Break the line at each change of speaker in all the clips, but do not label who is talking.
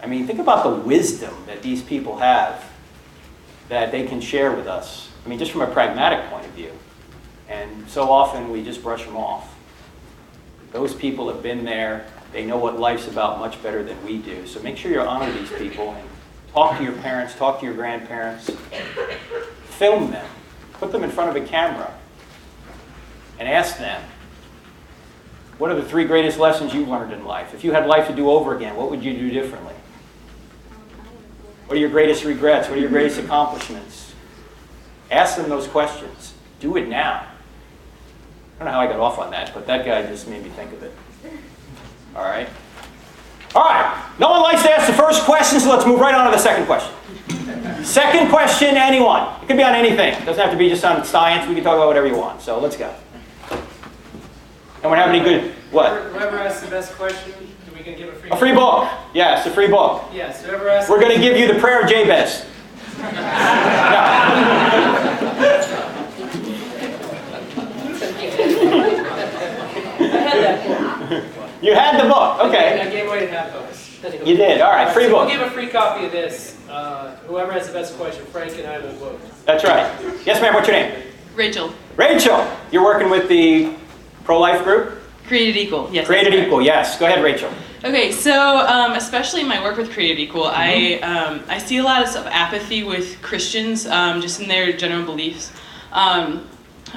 I mean, think about the wisdom that these people have that they can share with us. I mean, just from a pragmatic point of view. And so often we just brush them off. Those people have been there. They know what life's about much better than we do. So make sure you honor these people and talk to your parents, talk to your grandparents. Film them. Put them in front of a camera and ask them, what are the 3 greatest lessons you've learned in life? If you had life to do over again, what would you do differently? What are your greatest regrets? What are your greatest accomplishments? Ask them those questions. Do it now. I don't know how I got off on that, but that guy just made me think of it. All right. All right. No one likes to ask the first question, so let's move right on to the second question. Second question, anyone. It could be on anything. It doesn't have to be just on science. We can talk about whatever you want. So let's go. And we're having any good, what?
Whoever asks the best question, are we going to give a free book?
A free book. Yes, a free book.
Yes, whoever asks.
We're going to give you the prayer of Jabez. You had the book, okay.
I gave away half books.
You did, all right, free
So
book.
we'll give a free copy of this. Whoever has the best question, Frank and I will vote.
That's right. Yes, ma'am, what's your name?
Rachel.
Rachel, you're working with the pro-life group?
Created Equal, yes.
Created Equal, yes. Go ahead, Rachel.
Okay, so especially in my work with Created Equal, I see a lot of apathy with Christians, just in their general beliefs. On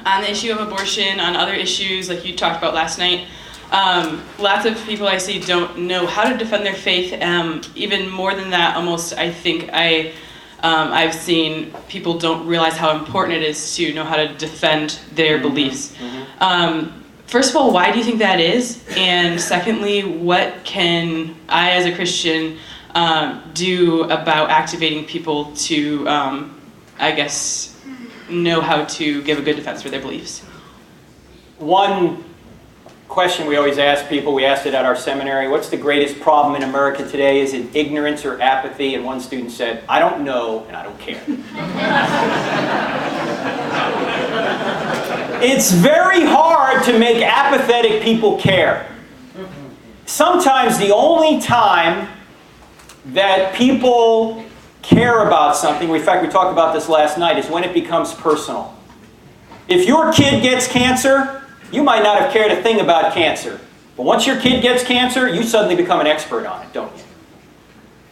the issue of abortion, on other issues like you talked about last night, lots of people I see don't know how to defend their faith. Even more than that, almost I think I've seen people don't realize how important it is to know how to defend their beliefs. First of all, why do you think that is? And secondly, what can I as a Christian do about activating people to, I guess, know how to give a good defense for their beliefs?
One question we always ask people, we asked it at our seminary, what's the greatest problem in America today? Is it ignorance or apathy? And one student said, I don't know and I don't care. It's very hard to make apathetic people care. Sometimes the only time that people care about something, in fact we talked about this last night, is when it becomes personal. If your kid gets cancer, you might not have cared a thing about cancer. But once your kid gets cancer, you suddenly become an expert on it, don't you?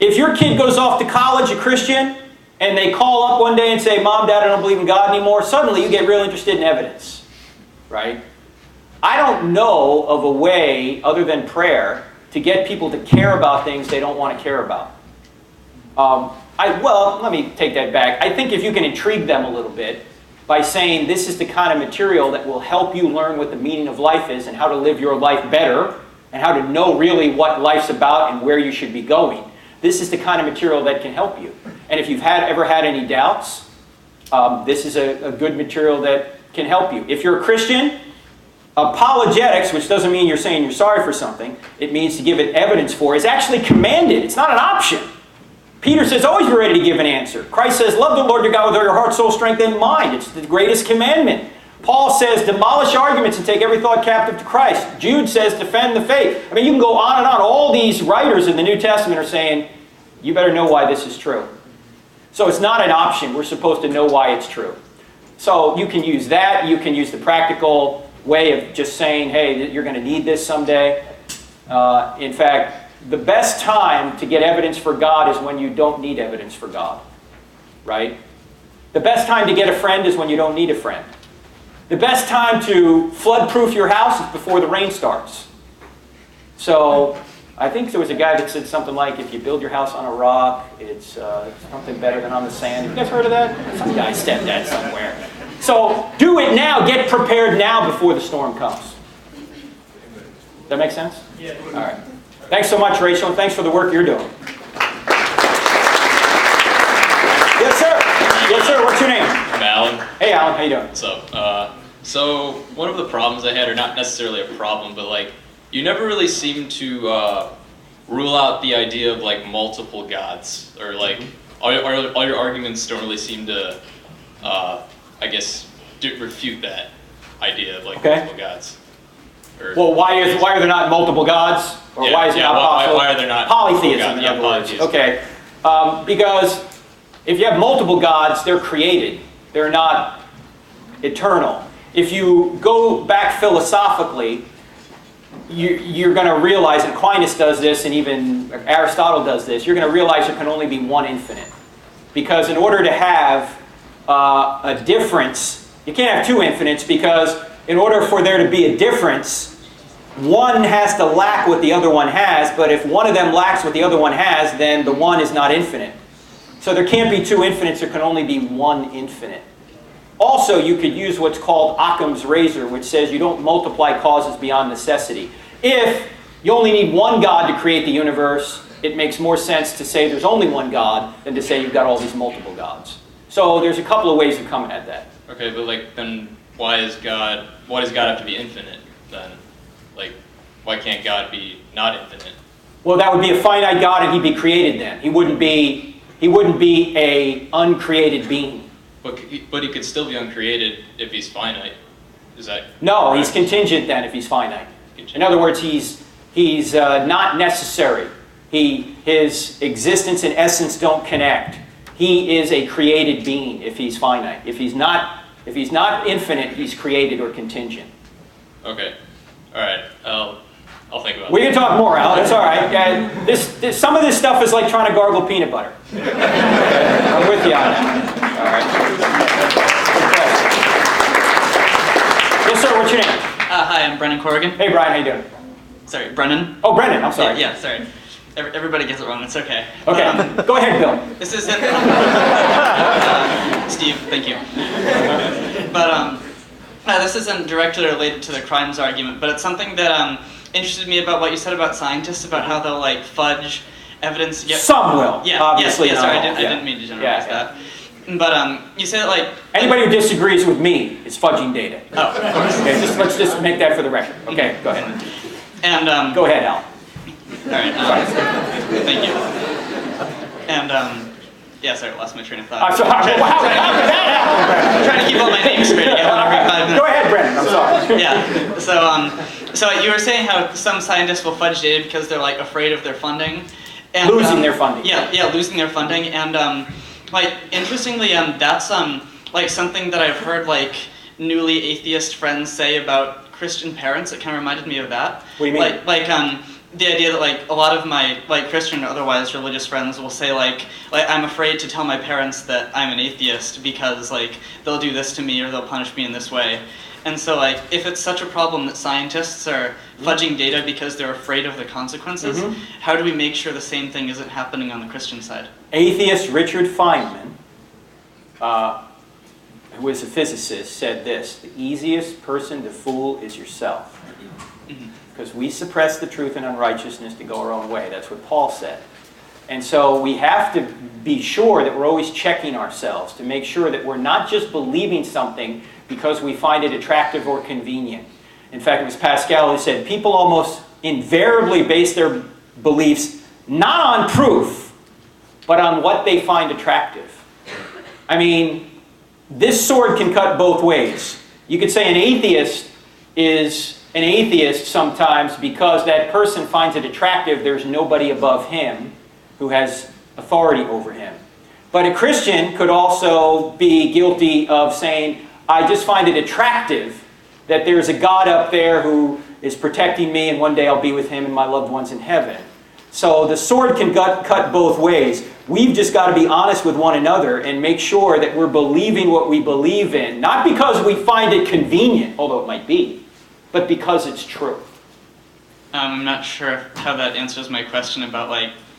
If your kid goes off to college, a Christian, and they call up one day and say, Mom, Dad, I don't believe in God anymore, suddenly you get real interested in evidence, right? I don't know of a way, other than prayer, to get people to care about things they don't want to care about. Well, let me take that back. I think if you can intrigue them a little bit by saying this is the kind of material that will help you learn what the meaning of life is and how to live your life better and how to know really what life's about and where you should be going. This is the kind of material that can help you. And if you've ever had any doubts, this is a good material that can help you. If you're a Christian, apologetics, which doesn't mean you're saying you're sorry for something, it means to give it evidence for, is actually commanded. It's not an option. Peter says, always be ready to give an answer. Christ says, love the Lord your God with all your heart, soul, strength, and mind. It's the greatest commandment. Paul says, demolish arguments and take every thought captive to Christ. Jude says, defend the faith. I mean, you can go on and on. All these writers in the New Testament are saying, you better know why this is true. So it's not an option. We're supposed to know why it's true. So you can use that. You can use the practical way of just saying, hey, you're going to need this someday. In fact, the best time to get evidence for God is when you don't need evidence for God, right? The best time to get a friend is when you don't need a friend. The best time to flood-proof your house is before the rain starts. So I think there was a guy that said something like, if you build your house on a rock, it's something better than on the sand. Have you guys heard of that? Some guy said that somewhere. So do it now. Get prepared now before the storm comes. Does that make sense?
Yeah.
All right. Thanks so much, Rachel, and thanks for the work you're doing. Yes, sir. Yes, sir. What's your name?
I'm Alan.
Hey, Alan. How you doing?
What's up? So one of the problems I had, or not necessarily a problem, but like you never really seem to rule out the idea of like multiple gods, or like all your arguments don't really seem to, I guess, refute that idea of like multiple gods. Or,
Well, why are there not multiple gods? Or
Yeah,
why is it
yeah,
not possible?
why are there not
polytheism,
multiple
in
gods?
other
Yeah,
words.
polytheism.
Okay. Because if you have multiple gods, they're created. They're not eternal. If you go back philosophically, you're going to realize, and Aquinas does this, and even Aristotle does this, you're going to realize there can only be one infinite. Because in order to have a difference, you can't have two infinites, because in order for there to be a difference, one has to lack what the other one has, but if one of them lacks what the other one has, then the one is not infinite. So there can't be two infinites, there can only be one infinite. Also, you could use what's called Occam's razor, which says you don't multiply causes beyond necessity. If you only need one God to create the universe, it makes more sense to say there's only one God than to say you've got all these multiple gods. So there's a couple of ways of coming at that.
Okay, but like then why does God have to be infinite then? Like why can't God be not infinite?
Well, that would be a finite God, and he'd be created then. He wouldn't be a uncreated being.
But he could still be uncreated if he's finite. Is that
No,
correct?
he's contingent then if he's finite.
Contingent.
In other words, he's not necessary. His existence and essence don't connect. He is a created being if he's finite. If he's not infinite, he's created or contingent.
Okay. All right. I'll think about
We
it.
can talk more, Al. That's all right. Some of this stuff is like trying to gargle peanut butter. I'm with you on that. All right. Yes, sir. What's your name?
Hi, I'm Brennan Corrigan.
Hey, Brian. How you doing?
Sorry, Brennan.
Oh, Brendan. I'm sorry.
Yeah, sorry. Everybody gets it wrong. It's okay.
Okay. Go ahead, Bill.
This isn't. Steve, thank you. But this isn't directly related to the crimes argument, but it's something that interested me about what you said about scientists, about how they'll like fudge evidence to get.
Some will.
Yeah.
Obviously.
Yes.
not
Sorry,
all.
I didn't mean to generalize that. But you said like.
Anybody who disagrees with me is fudging data.
Oh, of course.
Okay. Let's just make that for the record. Okay. Go ahead.
And
Go ahead, Al.
All right. Thank you. And yeah, sorry, I lost my train of thought.
So how did that happen?
I'm trying to keep all my names straight again every 5 minutes.
Go ahead, Brendan. I'm sorry.
Yeah. So you were saying how some scientists will fudge data because they're like afraid of their funding. And,
Losing their funding.
Yeah, losing their funding. And like interestingly, that's like something that I've heard like newly atheist friends say about Christian parents. It kind of reminded me of that.
What do you mean?
Like the idea that like a lot of my like Christian or otherwise religious friends will say like I'm afraid to tell my parents that I'm an atheist because like they'll do this to me or they'll punish me in this way. And so like if it's such a problem that scientists are fudging data because they're afraid of the consequences, how do we make sure the same thing isn't happening on the Christian side?
Atheist Richard Feynman, who was a physicist, said this: the easiest person to fool is yourself. Because we suppress the truth and unrighteousness to go our own way. That's what Paul said. And so we have to be sure that we're always checking ourselves to make sure that we're not just believing something because we find it attractive or convenient. In fact, it was Pascal who said people almost invariably base their beliefs not on proof, but on what they find attractive. I mean, this sword can cut both ways. You could say an atheist is an atheist sometimes because that person finds it attractive. There's nobody above him who has authority over him. But a Christian could also be guilty of saying, I just find it attractive that there's a God up there who is protecting me and one day I'll be with him and my loved ones in heaven. So the sword can cut both ways. We've just got to be honest with one another and make sure that we're believing what we believe in, not because we find it convenient, although it might be, but because it's true.
I'm not sure how that answers my question about like